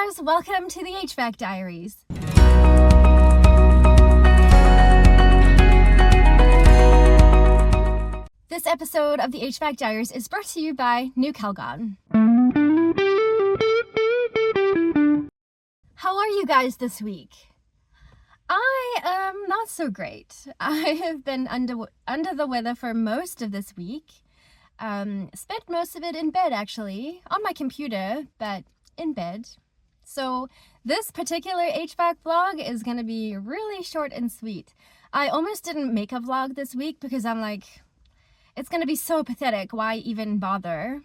guys, welcome to the HVAC Diaries. This episode of the HVAC Diaries is brought to you by 𝐑𝐄𝐋𝐄𝐕𝐀𝐍𝐓. How are you guys this week? I am not so great. I have been under the weather for most of this week. Spent most of it in bed, actually, on my computer, but in bed. So this particular HVAC vlog is going to be really short and sweet. I almost didn't make a vlog this week because I'm like, it's going to be so pathetic. Why even bother?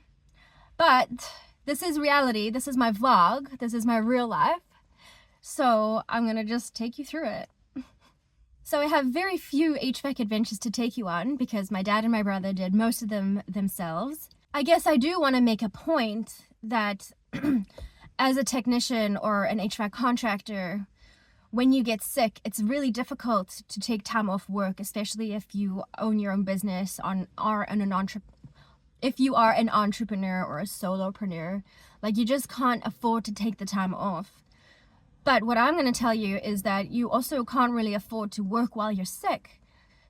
But this is reality. This is my vlog. This is my real life. So I'm going to just take you through it. So I have very few HVAC adventures to take you on because my dad and my brother did most of them themselves. I guess I do want to make a point that as a technician or an HVAC contractor, when you get sick, it's really difficult to take time off work, especially if you own your own business if you are an entrepreneur or a solopreneur. Like, you just can't afford to take the time off. But what I'm going to tell you is that you also can't really afford to work while you're sick,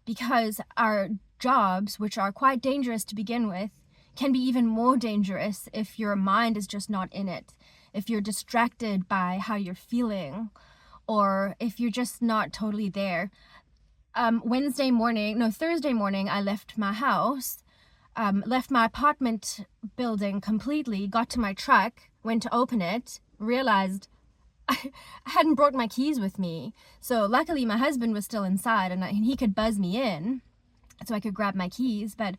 because our jobs, which are quite dangerous to begin with, can be even more dangerous if your mind is just not in it, if you're distracted by how you're feeling, or if you're just not totally there. Thursday morning, I left my house, left my apartment building completely, got to my truck, went to open it, realized I hadn't brought my keys with me. So luckily my husband was still inside and he could buzz me in so I could grab my keys. But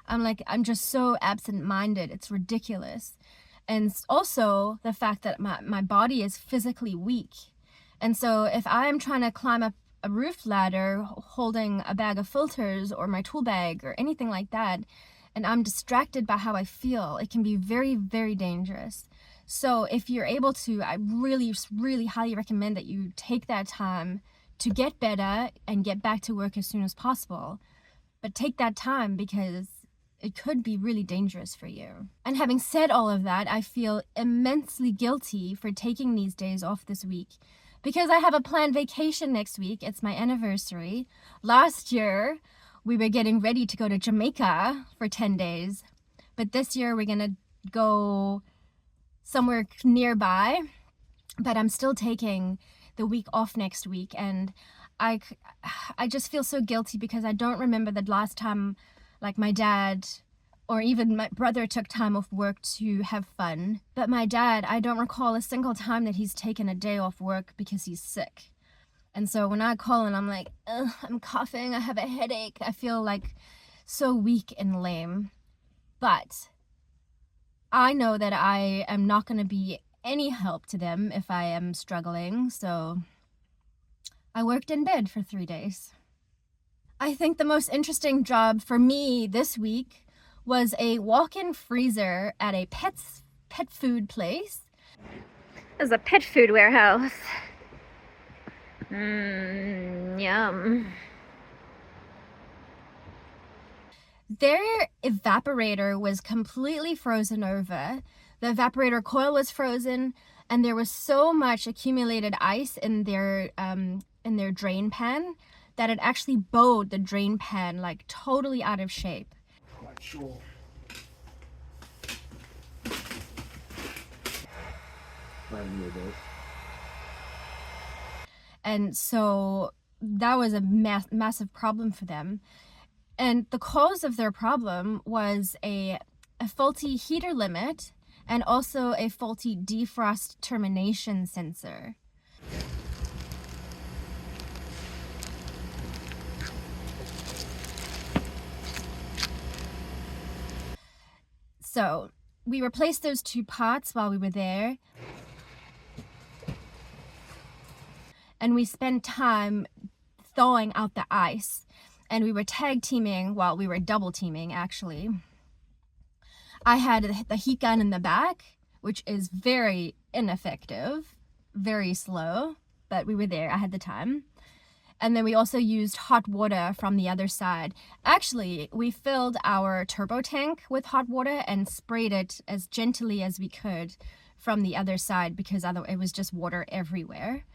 I'm just so absent-minded. It's ridiculous. And also the fact that my body is physically weak. And so if I'm trying to climb up a roof ladder holding a bag of filters or my tool bag or anything like that, and I'm distracted by how I feel, it can be very, very dangerous. So if you're able to, I really, really highly recommend that you take that time to get better and get back to work as soon as possible. But take that time because it could be really dangerous for you. And having said all of that, I feel immensely guilty for taking these days off this week because I have a planned vacation next week. It's my anniversary. Last year, we were getting ready to go to Jamaica for 10 days. But this year, we're going to go somewhere nearby, but I'm still taking the week off next week, and I just feel so guilty because I don't remember the last time like my dad or even my brother took time off work to have fun. But my dad, I don't recall a single time that he's taken a day off work because he's sick. And so when I call and I'm like, I'm coughing, I have a headache, I feel like so weak and lame. But I know that I am not going to be any help to them if I am struggling, so I worked in bed for 3 days. I think the most interesting job for me this week was a walk-in freezer at a pet food place. It's a pet food warehouse. Yum. Their evaporator was completely frozen over. The evaporator coil was frozen, and there was so much accumulated ice in their drain pan that it actually bowed the drain pan like totally out of shape. Quite sure. And so that was a massive problem for them. And the cause of their problem was a faulty heater limit and also a faulty defrost termination sensor. So we replaced those two parts while we were there. And we spent time thawing out the ice. And we were tag teaming, well, we were double teaming actually. I had the heat gun in the back, which is very ineffective, very slow, but we were there, I had the time. And then we also used hot water from the other side. Actually, we filled our turbo tank with hot water and sprayed it as gently as we could from the other side because otherwise it was just water everywhere.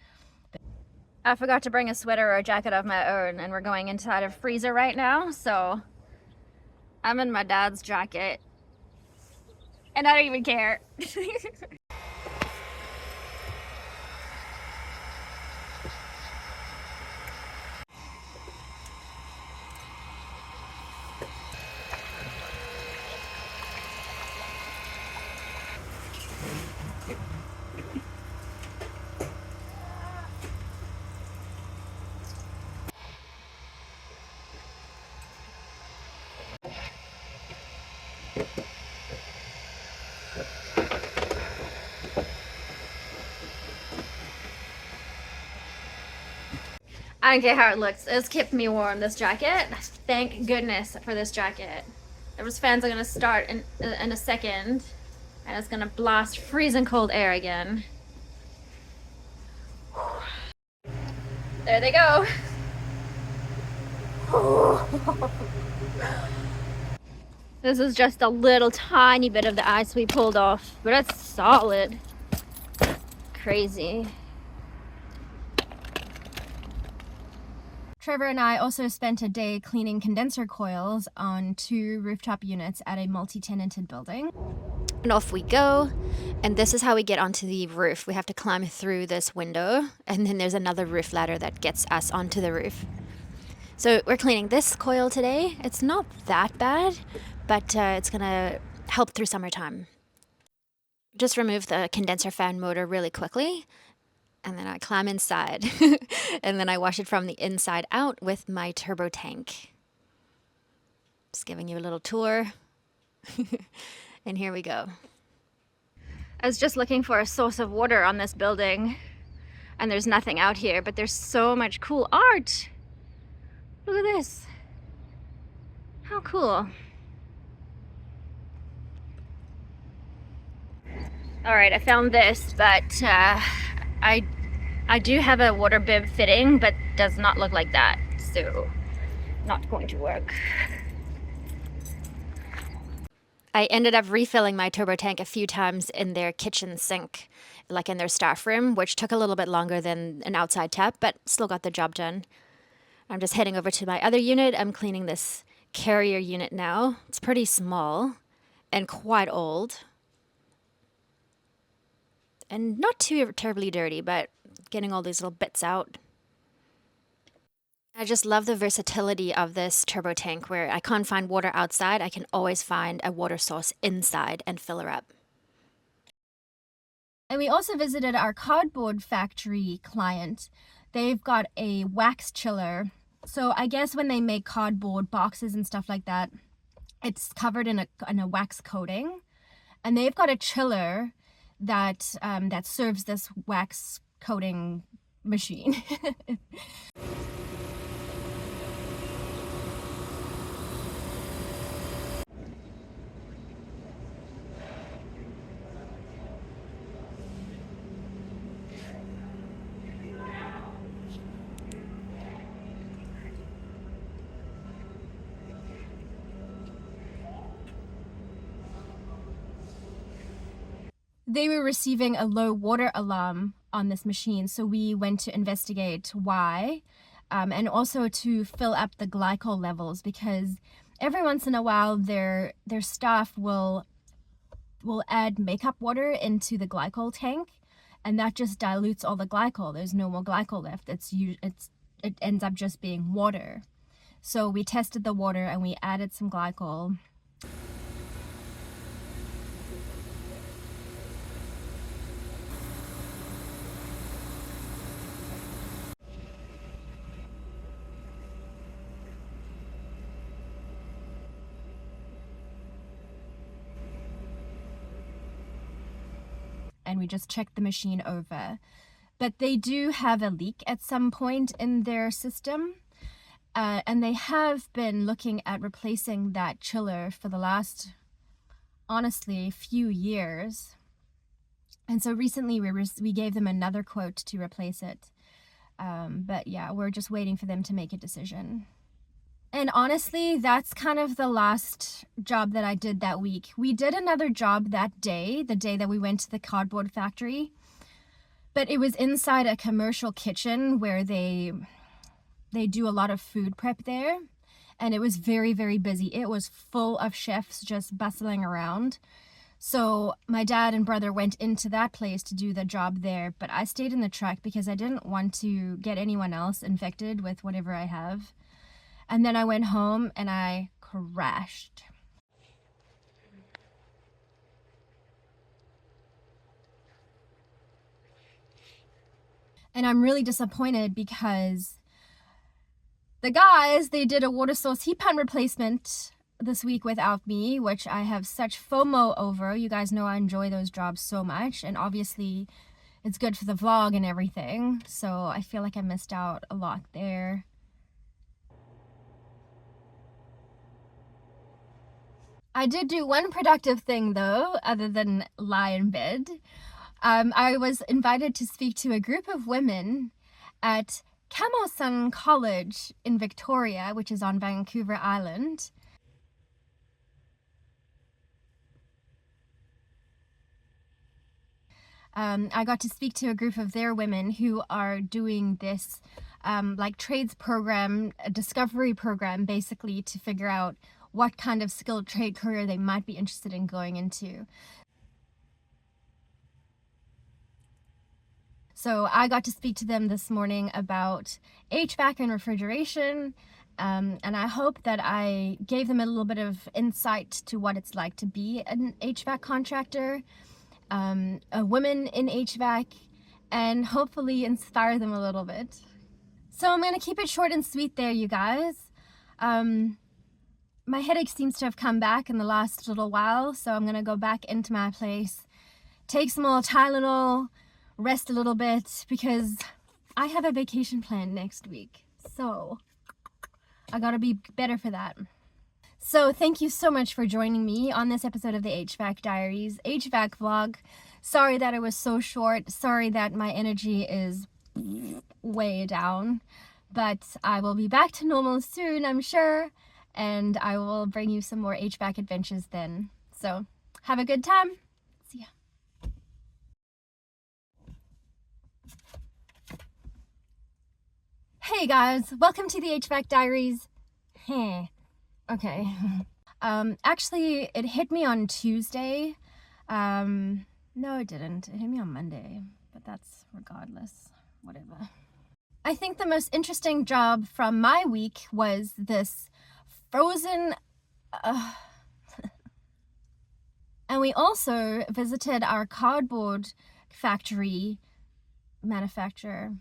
I forgot to bring a sweater or a jacket of my own, and we're going inside a freezer right now, so I'm in my dad's jacket and I don't even care. I don't care how it looks. It's kept me warm, this jacket. Thank goodness for this jacket. Those fans are gonna start in a second, and it's gonna blast freezing cold air again. There they go. This is just a little tiny bit of the ice we pulled off, but it's solid. Crazy. Trevor and I also spent a day cleaning condenser coils on 2 rooftop units at a multi-tenanted building. And off we go. And this is how we get onto the roof. We have to climb through this window, and then there's another roof ladder that gets us onto the roof. So we're cleaning this coil today. It's not that bad, but it's gonna help through summertime. Just remove the condenser fan motor really quickly, and then I climb inside. And then I wash it from the inside out with my turbo tank. Just giving you a little tour. And here we go. I was just looking for a source of water on this building, and there's nothing out here, but there's so much cool art. Look at this. How cool. All right, I found this, but I do have a water bib fitting, but does not look like that, so not going to work. I ended up refilling my turbo tank a few times in their kitchen sink, like in their staff room, which took a little bit longer than an outside tap, but still got the job done. I'm just heading over to my other unit. I'm cleaning this carrier unit now. It's pretty small and quite old. And not too terribly dirty, but getting all these little bits out. I just love the versatility of this turbo tank where I can't find water outside. I can always find a water source inside and fill her up. And we also visited our cardboard factory client. They've got a wax chiller. So I guess when they make cardboard boxes and stuff like that, it's covered in a wax coating. And they've got a chiller that that serves this wax coating machine. They were receiving a low water alarm on this machine, so we went to investigate why, and also to fill up the glycol levels, because every once in a while their staff will add makeup water into the glycol tank, and that just dilutes all the glycol. There's no more glycol left. It ends up just being water. So we tested the water and we added some glycol. And we just checked the machine over. But they do have a leak at some point in their system, and they have been looking at replacing that chiller for the last, honestly, few years. And so recently we gave them another quote to replace it. But yeah, we're just waiting for them to make a decision. And honestly, that's kind of the last job that I did that week. We did another job that day, the day that we went to the cardboard factory. But it was inside a commercial kitchen where they do a lot of food prep there. And it was very, very busy. It was full of chefs just bustling around. So my dad and brother went into that place to do the job there. But I stayed in the truck because I didn't want to get anyone else infected with whatever I have. And then I went home and I crashed. And I'm really disappointed because the guys, they did a water source heat pump replacement this week without me, which I have such FOMO over. You guys know I enjoy those jobs so much, and obviously it's good for the vlog and everything. So I feel like I missed out a lot there. I did do one productive thing though, other than lie in bed. I was invited to speak to a group of women at 𝐑𝐄𝐋𝐄𝐕𝐀𝐍𝐓 College in Victoria, which is on Vancouver Island. I got to speak to a group of their women who are doing this like trades program, a discovery program, basically to figure out what kind of skilled trade career they might be interested in going into. So I got to speak to them this morning about HVAC and refrigeration, and I hope that I gave them a little bit of insight to what it's like to be an HVAC contractor, a woman in HVAC, and hopefully inspire them a little bit. So I'm going to keep it short and sweet there, you guys. My headache seems to have come back in the last little while, so I'm going to go back into my place, take some more Tylenol, rest a little bit, because I have a vacation planned next week. So I gotta be better for that. So thank you so much for joining me on this episode of the HVAC Diaries, HVAC vlog. Sorry that it was so short. Sorry that my energy is way down. But I will be back to normal soon, I'm sure. And I will bring you some more HVAC adventures then. So have a good time. See ya. Hey guys, welcome to the HVAC Diaries. Okay. Actually, it hit me on Tuesday. No, it didn't. It hit me on Monday, but that's regardless. Whatever. I think the most interesting job from my week was this frozen... And we also visited our cardboard factory manufacturer.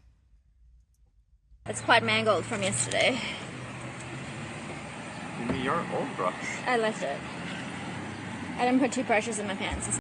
It's quite mangled from yesterday. You mean your old brush? I left it. I didn't put toothbrushes in my pants.